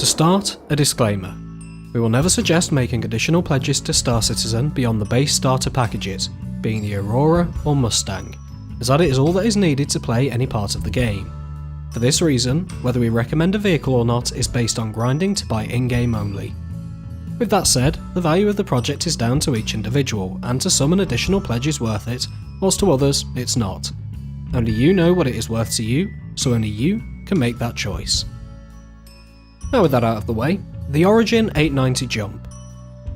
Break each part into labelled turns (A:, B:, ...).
A: To start, a disclaimer. We will never suggest making additional pledges to Star Citizen beyond the base starter packages, being the Aurora or Mustang, as that is all that is needed to play any part of the game. For this reason, whether we recommend a vehicle or not is based on grinding to buy in-game only. With that said, the value of the project is down to each individual, and to some an additional pledge is worth it, whilst to others it's not. Only you know what it is worth to you, so only you can make that choice. Now with that out of the way, the Origin 890 Jump.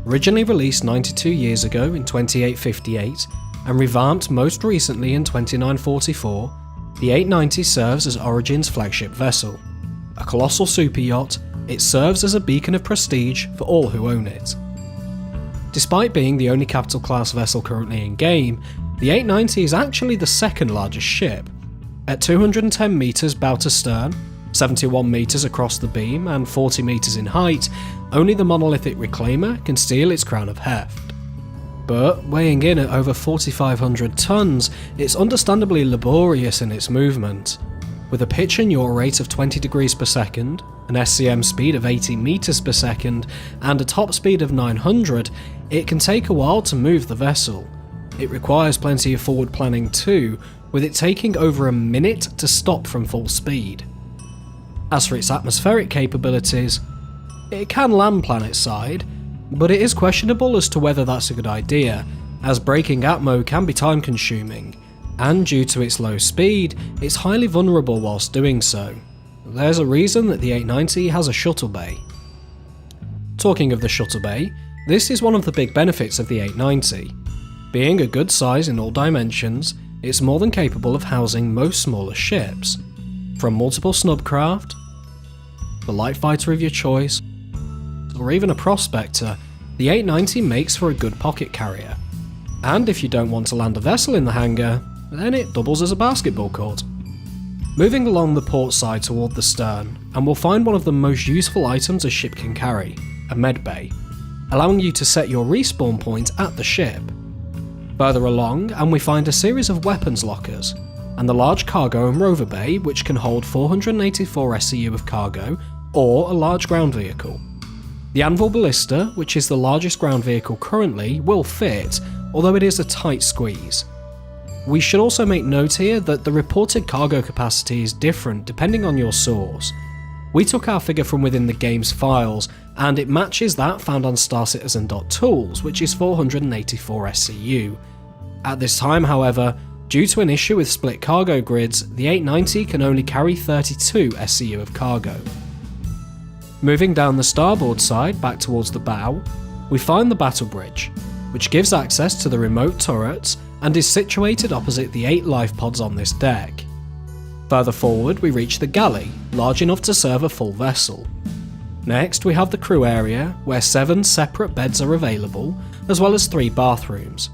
A: Originally released 92 years ago in 2858 and revamped most recently in 2944, the 890 serves as Origin's flagship vessel. A colossal super yacht, it serves as a beacon of prestige for all who own it. Despite being the only capital class vessel currently in game, the 890 is actually the second largest ship. At 210 metres bow to stern, 71 metres across the beam and 40 metres in height, only the monolithic Reclaimer can steal its crown of heft. But weighing in at over 4,500 tonnes, it's understandably laborious in its movement. With a pitch and yaw rate of 20 degrees per second, an SCM speed of 80 metres per second, and a top speed of 900, it can take a while to move the vessel. It requires plenty of forward planning too, with it taking over a minute to stop from full speed. As for its atmospheric capabilities, it can land planet side, but it is questionable as to whether that's a good idea, as braking atmo can be time consuming, and due to its low speed, it's highly vulnerable whilst doing so. There's a reason that the 890 has a shuttle bay. Talking of the shuttle bay, this is one of the big benefits of the 890. Being a good size in all dimensions, it's more than capable of housing most smaller ships. From multiple snubcraft, the light fighter of your choice, or even a prospector, the 890 makes for a good pocket carrier. And if you don't want to land a vessel in the hangar, then it doubles as a basketball court. Moving along the port side toward the stern, and we'll find one of the most useful items a ship can carry, a med bay, allowing you to set your respawn point at the ship. Further along, and we find a series of weapons lockers, and the large cargo and rover bay which can hold 484 SCU of cargo, or a large ground vehicle. The Anvil Ballista, which is the largest ground vehicle currently, will fit, although it is a tight squeeze. We should also make note here that the reported cargo capacity is different depending on your source. We took our figure from within the game's files, and it matches that found on starcitizen.tools, which is 484 SCU. At this time, however, due to an issue with split cargo grids, the 890 can only carry 32 SCU of cargo. Moving down the starboard side back towards the bow, we find the battle bridge, which gives access to the remote turrets and is situated opposite the 8 life pods on this deck. Further forward we reach the galley, large enough to serve a full vessel. Next we have the crew area, where 7 separate beds are available, as well as 3 bathrooms.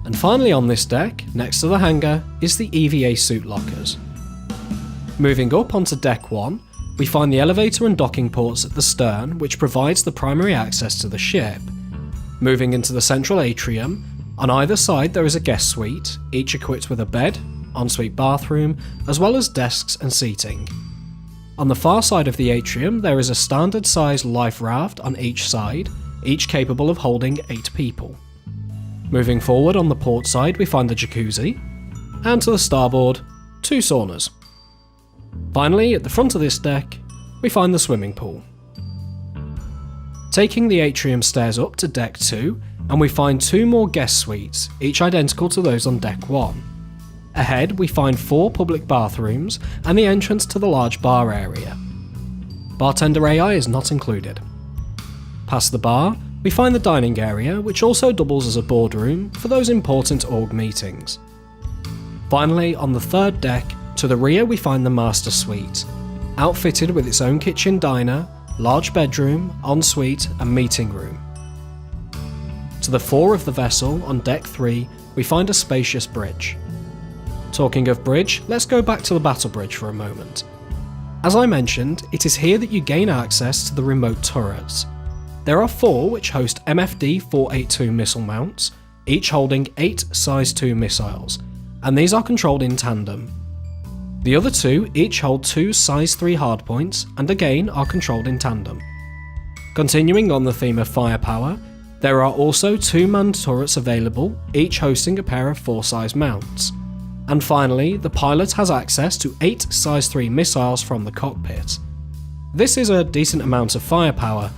A: And finally on this deck, next to the hangar, is the EVA suit lockers. Moving up onto deck 1, we find the elevator and docking ports at the stern, which provides the primary access to the ship. Moving into the central atrium, on either side there is a guest suite, each equipped with a bed, ensuite bathroom, as well as desks and seating. On the far side of the atrium there is a standard sized life raft on each side, each capable of holding 8 people. Moving forward on the port side we find the jacuzzi, and to the starboard, 2 saunas. Finally, at the front of this deck, we find the swimming pool. Taking the atrium stairs up to deck 2, and we find 2 more guest suites, each identical to those on deck 1. Ahead we find 4 public bathrooms and the entrance to the large bar area. Bartender AI is not included. Past the bar, we find the dining area, which also doubles as a boardroom for those important org meetings. Finally, on the 3rd deck, to the rear we find the master suite, outfitted with its own kitchen diner, large bedroom, ensuite and meeting room. To the fore of the vessel, on deck 3, we find a spacious bridge. Talking of bridge, let's go back to the battle bridge for a moment. As I mentioned, it is here that you gain access to the remote turrets. There are 4 which host MFD-482 missile mounts, each holding 8 size 2 missiles, and these are controlled in tandem. The other two each hold 2 size 3 hardpoints and again are controlled in tandem. Continuing on the theme of firepower, there are also 2 manned turrets available, each hosting a pair of 4-size mounts. And finally, the pilot has access to 8 size 3 missiles from the cockpit. This is a decent amount of firepower,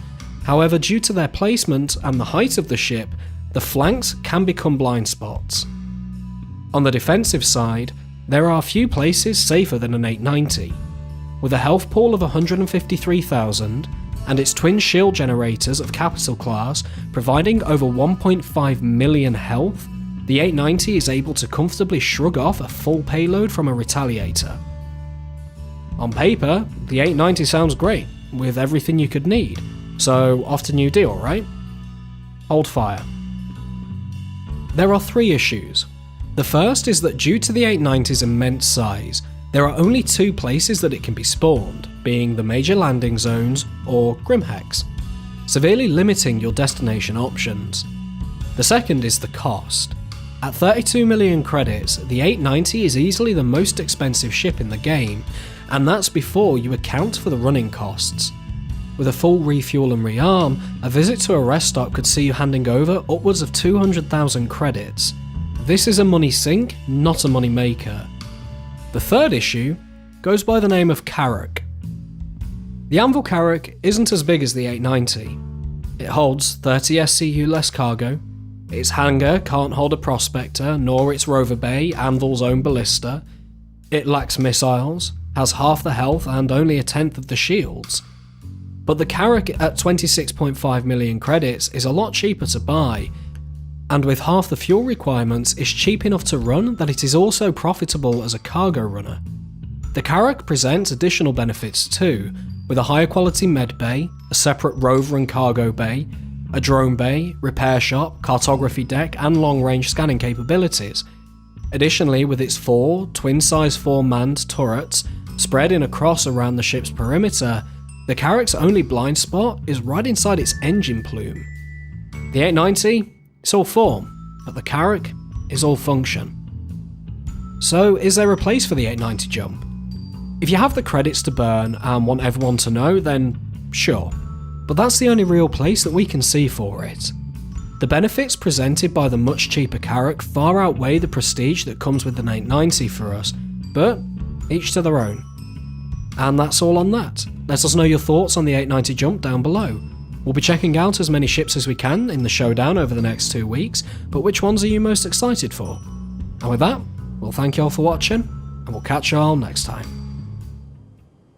A: however due to their placement and the height of the ship, the flanks can become blind spots. On the defensive side, there are few places safer than an 890. With a health pool of 153,000 and its twin shield generators of capital class providing over 1.5 million health, the 890 is able to comfortably shrug off a full payload from a retaliator. On paper, the 890 sounds great, with everything you could need, so off to new deal, right? Hold fire. There are 3 issues. The first is that due to the 890's immense size, there are only 2 places that it can be spawned, being the major landing zones or Grimhex, severely limiting your destination options. The second is the cost. At 32 million credits, the 890 is easily the most expensive ship in the game, and that's before you account for the running costs. With a full refuel and rearm, a visit to a rest stop could see you handing over upwards of 200,000 credits. This is a money sink, not a money maker. The third issue goes by the name of Carrack. The Anvil Carrack isn't as big as the 890. It holds 30 SCU less cargo, its hangar can't hold a prospector nor its rover bay, Anvil's own ballista, it lacks missiles, has half the health and only a tenth of the shields. But the Carrack at 26.5 million credits is a lot cheaper to buy, and with half the fuel requirements is cheap enough to run that it is also profitable as a cargo runner. The Carrack presents additional benefits too, with a higher quality med bay, a separate rover and cargo bay, a drone bay, repair shop, cartography deck and long range scanning capabilities. Additionally, with its 4 twin size 4 manned turrets spread in a cross around the ship's perimeter, the Carrack's only blind spot is right inside its engine plume. The 890? It's all form, but the Carrack is all function. So is there a place for the 890 jump? If you have the credits to burn and want everyone to know, then sure, but that's the only real place that we can see for it. The benefits presented by the much cheaper Carrack far outweigh the prestige that comes with an 890 for us, but each to their own. And that's all on that. Let us know your thoughts on the 890 jump down below. We'll be checking out as many ships as we can in the showdown over the next 2 weeks, but which ones are you most excited for? And with that, we'll thank you all for watching, and we'll catch you all next time.